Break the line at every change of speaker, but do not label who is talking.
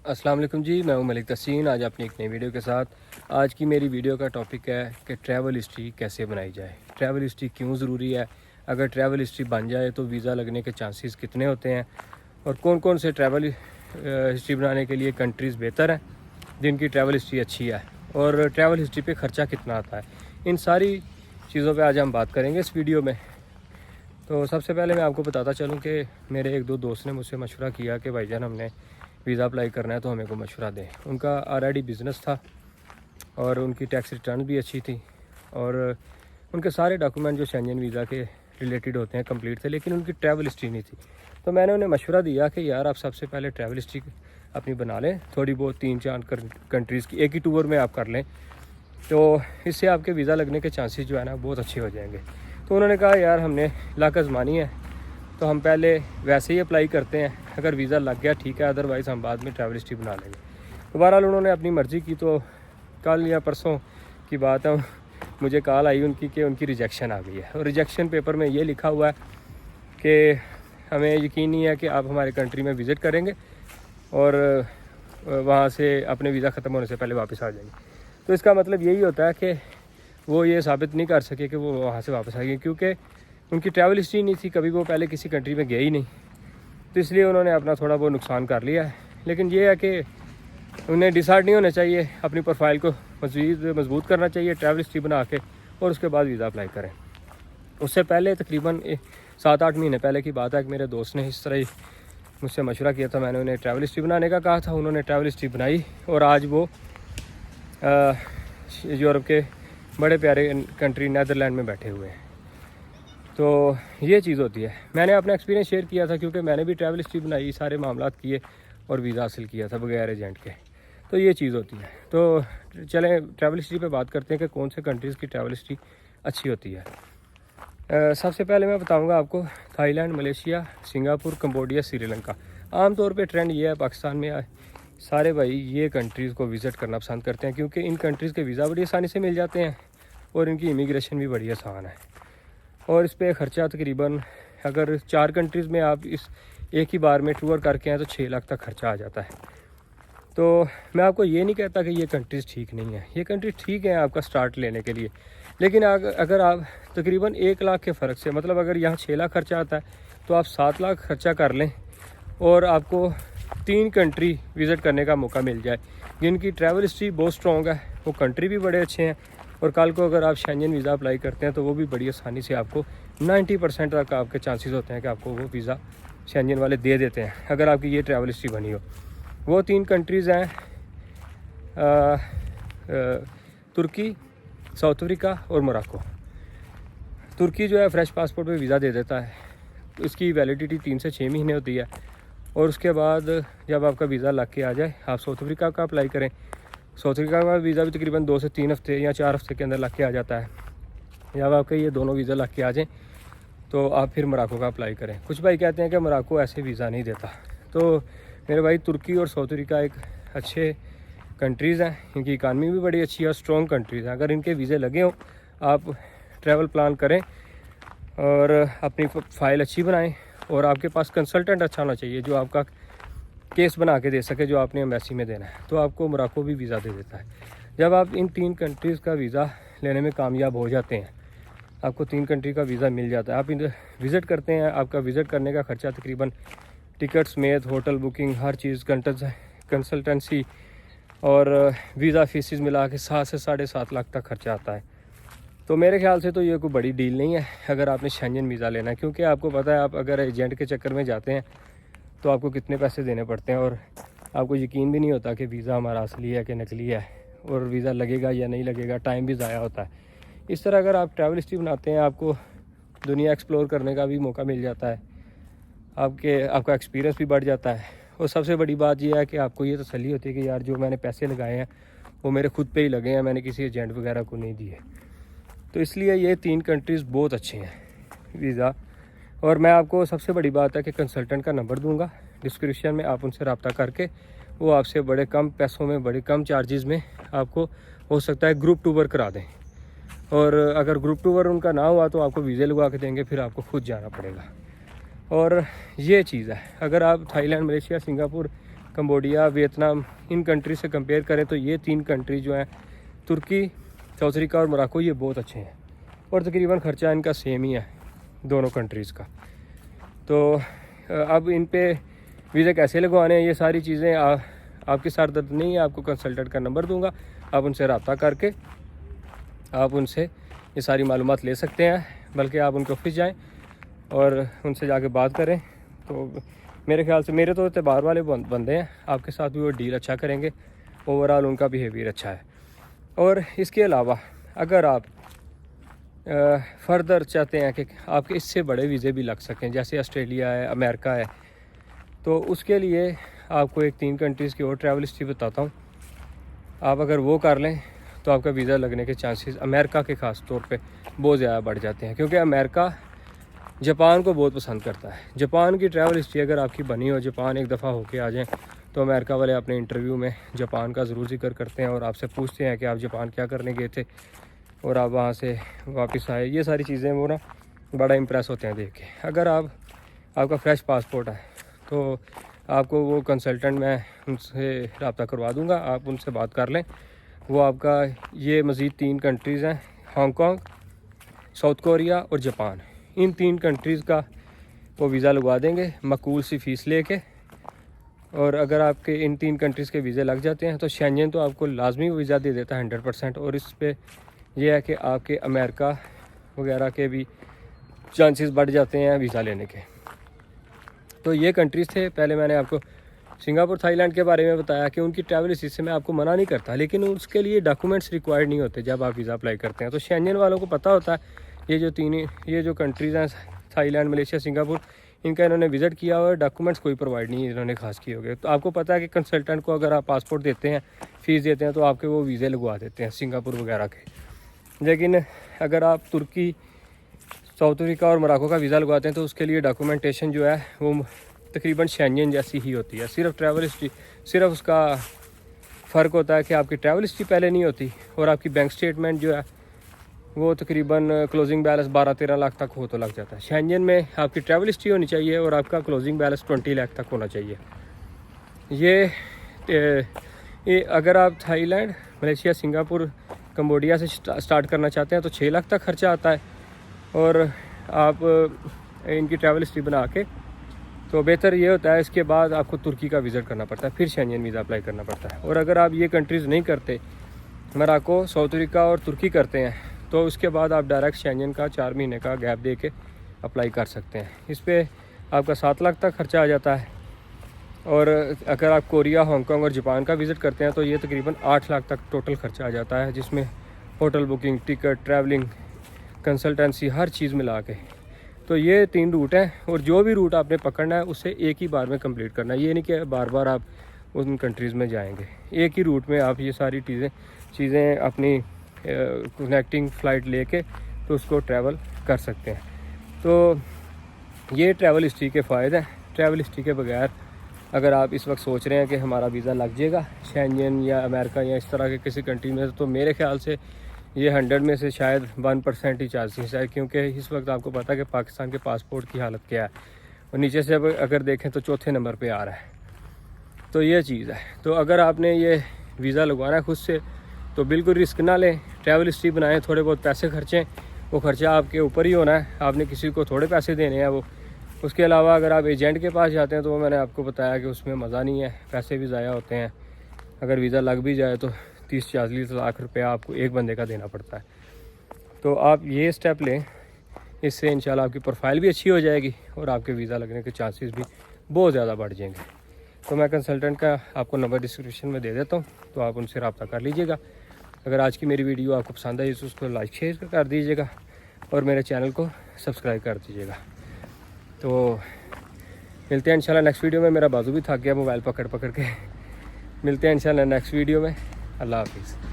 अस्सलाम वालेकुम जी, मैं हूं मलिक तहसीन। आज अपनी एक नई वीडियो के साथ। आज की मेरी वीडियो का टॉपिक है कि ट्रैवल हिस्ट्री कैसे बनाई जाए, ट्रैवल हिस्ट्री क्यों ज़रूरी है, अगर ट्रैवल हिस्ट्री बन जाए तो वीज़ा लगने के चांसेस कितने होते हैं, और कौन कौन से ट्रैवल हिस्ट्री बनाने के लिए कंट्रीज़ बेहतर हैं जिनकी ट्रैवल हिस्ट्री अच्छी है, और ट्रैवल हिस्ट्री पे ख़र्चा कितना आता है। इन सारी चीज़ों पे आज हम बात करेंगे इस वीडियो में। तो सबसे पहले मैं आपको बताता चलूँ कि मेरे एक दो दोस्त ने मुझसे मशवरा किया कि भाईजान हमने वीज़ा अप्लाई करना है तो हमें को मशवरा दें। उनका ऑलरेडी बिज़नेस था और उनकी टैक्स रिटर्न भी अच्छी थी और उनके सारे डॉक्यूमेंट जो शेंजन वीज़ा के रिलेटेड होते हैं कंप्लीट थे, लेकिन उनकी ट्रैवल हिस्ट्री नहीं थी। तो मैंने उन्हें मशवरा दिया कि यार आप सबसे पहले ट्रैवल हिस्ट्री अपनी बना लें, थोड़ी बहुत 3-4 कंट्रीज़ की एक ही टूर में आप कर लें, तो इससे आपके वीज़ा लगने के चांसेस जो है ना बहुत अच्छे हो जाएंगे। तो उन्होंने कहा यार हमने लाख आजमानी है तो हम पहले वैसे ही अप्लाई करते हैं, अगर वीज़ा लग गया ठीक है, अदरवाइज़ हम बाद में ट्रैवल हिस्ट्री बना लेंगे। तो बहरहाल उन्होंने अपनी मर्ज़ी की। तो कल या परसों की बात है, मुझे कॉल आई उनकी कि उनकी रिजेक्शन आ गई है, और रिजेक्शन पेपर में ये लिखा हुआ है कि हमें यकीन नहीं है कि आप हमारे कंट्री में विज़िट करेंगे और वहाँ से अपने वीज़ा ख़त्म होने से पहले वापस आ जाएंगे। तो इसका मतलब यही होता है कि वो ये साबित नहीं कर सके कि वो वहाँ से वापस आएंगे, क्योंकि उनकी ट्रैवल हिस्ट्री नहीं थी, कभी वो पहले किसी कंट्री में गए ही नहीं। तो इसलिए उन्होंने अपना थोड़ा बहुत नुकसान कर लिया है। लेकिन ये है कि उन्हें डिसाइड नहीं होना चाहिए, अपनी प्रोफाइल को मजबूत करना चाहिए ट्रैवल हिस्ट्री बना के, और उसके बाद वीज़ा अप्लाई करें। उससे पहले तकरीबन 7-8 महीने पहले की बात है कि मेरे दोस्त ने इस तरह ही मुझसे मशवरा किया था। मैंने उन्हें ट्रैवल हिस्ट्री बनाने का कहा था, उन्होंने ट्रैवल हिस्ट्री बनाई और आज वो यूरोप के बड़े प्यारे कंट्री नीदरलैंड में बैठे हुए हैं। तो ये चीज़ होती है। मैंने अपना एक्सपीरियंस शेयर किया था क्योंकि मैंने भी ट्रैवल हिस्ट्री बनाई, सारे मामलात किए और वीज़ा हासिल किया था बगैर एजेंट के। तो ये चीज़ होती है। तो चलें ट्रैवल हिस्ट्री पे बात करते हैं कि कौन से कंट्रीज़ की ट्रैवल हिस्ट्री अच्छी होती है। सबसे पहले मैं बताऊंगा आपको Thailand, Malaysia, Singapore, Cambodia, Sri Lanka. आमतौर पे ट्रेंड ये है पाकिस्तान में सारे भाई ये कंट्रीज़ को विज़िट करना पसंद करते हैं, क्योंकि इन कंट्रीज़ के वीज़ा बड़ी आसानी से मिल जाते हैं और इनकी इमिग्रेशन भी बड़ी आसान है। और इस पर ख़र्चा तकरीबन, अगर 4 कंट्रीज़ में आप इस एक ही बार में टूर करके आए तो 6 लाख तक ख़र्चा आ जाता है। तो मैं आपको ये नहीं कहता कि ये कंट्रीज़ ठीक नहीं है, ये कंट्रीज ठीक है आपका स्टार्ट लेने के लिए। लेकिन अगर आप तकरीबन 1 लाख के फ़र्क से, मतलब अगर यहाँ 6 लाख खर्चा आता है तो आप 7 लाख खर्चा कर लें और आपको 3 कंट्री विज़िट करने का मौका मिल जाए जिनकी ट्रैवल हिस्ट्री बहुत स्ट्रॉन्ग है, वो कंट्री भी बड़े अच्छे हैं, और कल को अगर आप शेंजन वीज़ा अप्लाई करते हैं तो वो भी बड़ी आसानी से आपको 90% तक आपके चांसेस होते हैं कि आपको वो वीज़ा शेंजन वाले दे देते हैं, अगर आपकी ये ट्रैवल हिस्ट्री बनी हो। वो 3 कंट्रीज़ हैं तुर्की, साउथ अफ्रीका और मोरक्को। तुर्की जो है फ्रेश पासपोर्ट पे वीज़ा दे देता है, तो इसकी वैलिडिटी 3 से 6 महीने होती है, और उसके बाद जब आपका वीज़ा लग के आ जाए आप साउथ अफ्रीका का अप्लाई करें। साउथ अफ्रीका का वीज़ा भी तकरीबन 2 से 3 हफ्ते या 4 हफ्ते के अंदर लग के आ जाता है। जब आपके ये दोनों वीज़ा लग के आ जाएँ तो आप फिर मोरक्को का अप्लाई करें। कुछ भाई कहते हैं कि मोरक्को ऐसे वीज़ा नहीं देता, तो मेरे भाई तुर्की और साउथ अफ्रीका एक अच्छे कंट्रीज़ हैं, इनकी इकानमी भी बड़ी अच्छी है, स्ट्रॉन्ग कंट्रीज़ हैं। अगर इनके वीज़े लगे हों आप ट्रैवल प्लान करें और अपनी फ़ाइल अच्छी बनाएं, और आपके पास कंसल्टेंट अच्छा होना चाहिए जो आपका केस बना के दे सके जो आपने एम्बेसी में देना है, तो आपको मोरक्को भी वीज़ा दे देता है। जब आप इन 3 कंट्रीज़ का वीज़ा लेने में कामयाब हो जाते हैं, आपको 3 कंट्री का वीज़ा मिल जाता है, आप इन विज़िट करते हैं, आपका विज़िट करने का ख़र्चा तकरीबन टिकट समेत, होटल बुकिंग, हर चीज़, कंसल्टेंसी और वीज़ा फीसिस मिला के 7 से 7.5 लाख तक खर्चा आता है। तो मेरे ख्याल से तो ये कोई बड़ी डील नहीं है अगर आपने शेंजन वीज़ा लेना है, क्योंकि आपको पता है आप अगर एजेंट के चक्कर में जाते हैं तो आपको कितने पैसे देने पड़ते हैं, और आपको यकीन भी नहीं होता कि वीज़ा हमारा असली है कि नकली है, और वीज़ा लगेगा या नहीं लगेगा, टाइम भी ज़ाया होता है। इस तरह अगर आप ट्रैवल हिस्ट्री बनाते हैं आपको दुनिया एक्सप्लोर करने का भी मौका मिल जाता है, आपका एक्सपीरियंस भी बढ़ जाता है, और सबसे बड़ी बात यह है कि आपको ये तसल्ली होती है कि यार जो मैंने पैसे लगाए हैं वो मेरे खुद पे ही लगे हैं, मैंने किसी एजेंट वगैरह को नहीं दिए। तो इसलिए ये 3 कंट्रीज़ बहुत अच्छे हैं वीज़ा। और मैं आपको सबसे बड़ी बात है कि कंसल्टेंट का नंबर दूंगा डिस्क्रिप्शन में, आप उनसे रब्ता करके वो आपसे बड़े कम पैसों में, बड़े कम चार्जेस में आपको हो सकता है ग्रुप टूर करा दें, और अगर ग्रुप टूर उनका ना हुआ तो आपको वीज़े लगवा के देंगे, फिर आपको खुद जाना पड़ेगा। और ये चीज़ है, अगर आप Thailand, Malaysia, Singapore Cambodia, Vietnam, in country से कंपेयर करें तो ये 3 कंट्री जो हैं तुर्की, साउथ अफ्रीका और मोरक्को, ये बहुत अच्छे हैं और तकरीबन ख़र्चा इनका सेम ही है दोनों कंट्रीज़ का। तो अब इन पे वीज़ा कैसे लगवाने हैं, ये सारी चीज़ें आपके साथ दर्द नहीं है। आपको कंसल्टेंट का नंबर दूंगा, आप उनसे रब्ता करके आप उनसे ये सारी मालूमात ले सकते हैं, बल्कि आप उनके ऑफिस जाएं और उनसे जाके बात करें। तो मेरे ख्याल से मेरे तो एतबार वाले बंदे हैं, आपके साथ भी वो डील अच्छा करेंगे, ओवरऑल उनका बिहेवियर अच्छा है। और इसके अलावा अगर आप फर्दर चाहते हैं कि आपके इससे बड़े वीज़े भी लग सकें, जैसे ऑस्ट्रेलिया है, अमेरिका है, तो उसके लिए आपको एक 3 कंट्रीज़ की और ट्रैवल हिस्ट्री बताता हूँ। आप अगर वो कर लें तो आपका वीज़ा लगने के चांसेस अमेरिका के ख़ास तौर पे बहुत ज़्यादा बढ़ जाते हैं, क्योंकि अमेरिका जापान को बहुत पसंद करता है। जापान की ट्रैवल हिस्ट्री अगर आपकी बनी हो, जापान एक दफ़ा होके आ जाएं, तो अमेरिका वाले अपने इंटरव्यू में जापान का ज़रूर जिक्र करते हैं और आपसे पूछते हैं कि आप जापान क्या करने गए थे और आप वहाँ से वापस आए। ये सारी चीज़ें वो ना बड़ा इम्प्रेस होते हैं देख के। अगर आपका फ्रेश पासपोर्ट है तो आपको वो कंसल्टेंट मैं उनसे रब्ता करवा दूँगा, आप उनसे बात कर लें। वो आपका ये मज़ीद 3 कंट्रीज़ हैं, हांगकॉन्ग, साउथ कोरिया और जापान, इन 3 कंट्रीज़ का वो वीज़ा लगवा देंगे माकूल सी फ़ीस लेके। और अगर आपके इन 3 कंट्रीज़ के वीज़े लग जाते हैं तो शेंजन तो आपको लाजमी वीज़ा दे देता है 100%। और इस पे ये है कि आपके अमेरिका वगैरह के भी चांसेस बढ़ जाते हैं वीज़ा लेने के। तो ये कंट्रीज़ थे। पहले मैंने आपको सिंगापुर, थाईलैंड के बारे में बताया कि उनकी ट्रैवल हिस्ट्री से मैं आपको मना नहीं करता, लेकिन उसके लिए डॉक्यूमेंट्स रिक्वायर्ड नहीं होते जब आप वीज़ा अप्लाई करते हैं। तो शेंजन वालों को पता होता है ये जो कंट्रीज़ हैं, थाईलैंड, मलेशिया, सिंगापुर, इनका इन्होंने विज़िट किया और डॉक्यूमेंट्स कोई प्रोवाइड नहीं इन्होंने खास किए होंगे। तो आपको पता है कि कंसल्टेंट को अगर आप पासपोर्ट देते हैं, फ़ीस देते हैं, तो आपके वो वीज़े लगवा देते हैं सिंगापुर वगैरह के। लेकिन अगर आप तुर्की, साउथ अफ्रीका और मोरक्को का वीज़ा लगवाते हैं तो उसके लिए डॉक्यूमेंटेशन जो है वो तकरीबन शेंजन जैसी ही होती है। सिर्फ ट्रैवल हिस्ट्री, सिर्फ उसका फ़र्क होता है कि आपकी ट्रैवल हिस्ट्री पहले नहीं होती और आपकी बैंक स्टेटमेंट जो है वो तकरीबन क्लोजिंग बैलेंस 12-13 लाख तक हो तो लग जाता है। शेंजन में आपकी ट्रैवल हिस्ट्री होनी चाहिए और आपका क्लोजिंग बैलेंस 20 लाख तक होना चाहिए। ये अगर आप थाईलैंड, मलेशिया, सिंगापुर, कंबोडिया से स्टार्ट करना चाहते हैं तो 6 लाख तक खर्चा आता है। और आप इनकी ट्रैवल हिस्ट्री बना के तो बेहतर ये होता है, इसके बाद आपको तुर्की का विज़िट करना पड़ता है, फिर शेंजन वीज़ा अप्लाई करना पड़ता है। और अगर आप ये कंट्रीज़ नहीं करते, मोरक्को, साउथ अफ्रीका और तुर्की करते हैं, तो उसके बाद आप डायरेक्ट शेंजन का 4 महीने का गैप दे के अप्लाई कर सकते हैं। इस पर आपका 7 लाख तक खर्चा आ जाता है। और अगर आप कोरिया, हांगकॉन्ग और जापान का विज़िट करते हैं तो ये तकरीबन 8 लाख तक टोटल खर्चा आ जाता है, जिसमें hotel booking, ticket, travelling, consultancy, हर चीज़ मिला के। तो ये 3 रूट हैं और जो भी रूट आपने पकड़ना है उसे एक ही बार में कंप्लीट करना है। ये नहीं कि बार बार आप उन कंट्रीज़ में जाएंगे, एक ही रूट में आप ये सारी चीज़ें अपनी कनेक्टिंग फ़्लाइट लेके तो उसको ट्रैवल कर सकते हैं। तो ये ट्रैवल हिस्ट्री के फ़ायदे हैं। ट्रैवल हिस्ट्री के बगैर अगर आप इस वक्त सोच रहे हैं कि हमारा वीज़ा लग जाएगा शेंजन या अमेरिका या इस तरह के किसी कंट्री में, तो मेरे ख्याल से ये 100 में से शायद 1% ही चांसेस है, क्योंकि इस वक्त आपको पता है कि पाकिस्तान के पासपोर्ट की हालत क्या है और नीचे से अगर देखें तो 4थे नंबर पे आ रहा है। तो ये चीज़ है। तो अगर आपने ये वीज़ा लगवाना है खुद से तो बिल्कुल रिस्क ना लें, ट्रैवल हिस्ट्री बनाएं, थोड़े बहुत पैसे खर्चें, वो खर्चा आपके ऊपर ही होना है, आपने किसी को थोड़े पैसे देने हैं वो। उसके अलावा अगर आप एजेंट के पास जाते हैं तो वो मैंने आपको बताया कि उसमें मज़ा नहीं है, पैसे भी ज़ाया होते हैं। अगर वीज़ा लग भी जाए तो 30-40 लाख रुपया आपको एक बंदे का देना पड़ता है। तो आप ये स्टेप लें, इससे इंशाल्लाह आपकी प्रोफाइल भी अच्छी हो जाएगी और आपके वीज़ा लगने के चांसेस भी बहुत ज़्यादा बढ़ जाएंगे। तो मैं कंसल्टेंट का आपको नंबर डिस्क्रिप्शन में दे देता हूँ, तो आप उनसे रब्ता कर लीजिएगा। अगर आज की मेरी वीडियो आपको पसंद आई तो उसको लाइक शेयर कर दीजिएगा और मेरे चैनल को सब्सक्राइब कर दीजिएगा। तो मिलते हैं इंशाल्लाह नेक्स्ट वीडियो में। मेरा बाजू भी थक गया मोबाइल पकड़ के। मिलते हैं इंशाल्लाह नेक्स्ट वीडियो में। अल्लाह हाफिज़।